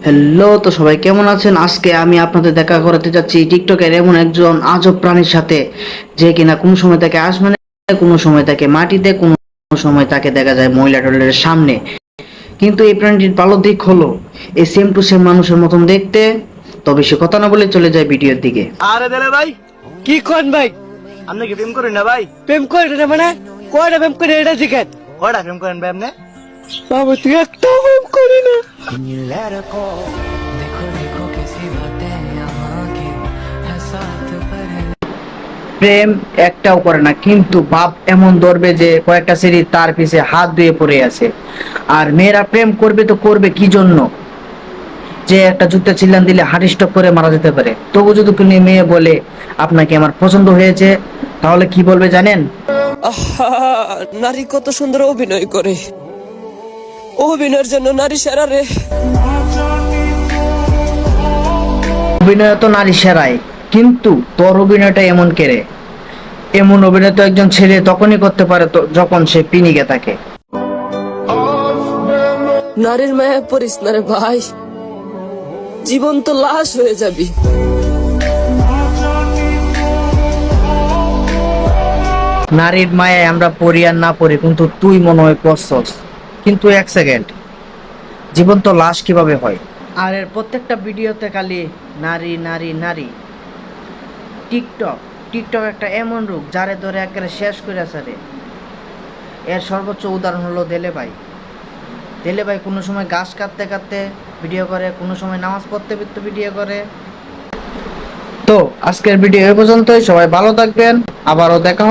Hello, তো সবাই কেমন আছেন? আজকে আমি আপনাদের দেখা করাতে যাচ্ছি টিকটকের এমন একজন আজব প্রাণীর সাথে, যে কিনা কোনো সময় তাকে আসমানে, কোনো সময় তাকে মাটিতে, কোনো সময় তাকে দেখা যায় মহিলা টয়লেটের সামনে। কিন্তু এই প্রাণীটির ভালো দিক হলো এই সেম টু সেম মানুষের মতন দেখতে। তবে সে কথা না বলে চলে যায় ভিডিওর দিকে। আরে দেলে ভাই, কি কোন ভাই? আপনি কি প্রেম করেন না ভাই? প্রেম করে না মানে কয়টা প্রেম করে এটা জিজ্ঞেস? কয়টা প্রেম করেন ভাই আপনি? বাবা তুই একটা প্রেম করি না। প্রেম একটাও করে না, কিন্তু বাপ এমন ধরবে যে কয়েকটা সিঁড়ি তার পিছে হাত ধুয়ে পড়ে আছে। আর মেয়েরা প্রেম করবে তো করবে কি জন্য? যে একটা জুতা চিল্লান দিলে হার্ট স্ট্রোক করে মারা যেতে পারে। তবু যদি কোনো মেয়ে বলে আপনাকে আমার পছন্দ হয়েছে, তাহলে কি বলবে জানেন? আহা, নারী কত সুন্দর অভিনয় করে, অভিনয়ের জন্য নারী সেরা রে। অভিনয় তো নারী সেরাই, কিন্তু তোর অভিনয়টা এমন কেড়ে। এমন অভিনয় তো একজন ছেলে তখনই করতে পারে তো যখন সে পিনিকে থাকে। নারীর মায়া পড়িস না রে ভাই, জীবন তো লাশ হয়ে যাবি। নারীর মায়ায় আমরা পড়ি আর না পড়ি, কিন্তু তুই মনে হয় পড়ছস। কিন্তু এক সেকেন্ড, জীবন তো লাশ কিভাবে হয়? আর এর প্রত্যেকটা ভিডিওতে খালি নারী নারী নারী। টিকটক টিকটক একটা এমন রূপ যারে ধরে একেবারে শেষ করে সারে। এর সর্বোচ্চ উদাহরণ হলো দেলে ভাই। দেলে ভাই কোনো সময় ঘাস কাটতে কাটতে ভিডিও করে, কোনো সময় নামাজ পড়তে পড়তে ভিডিও করে। তো আজকের ভিডিও এই পর্যন্তই। সবাই ভালো থাকবেন, আবারও দেখা হবে।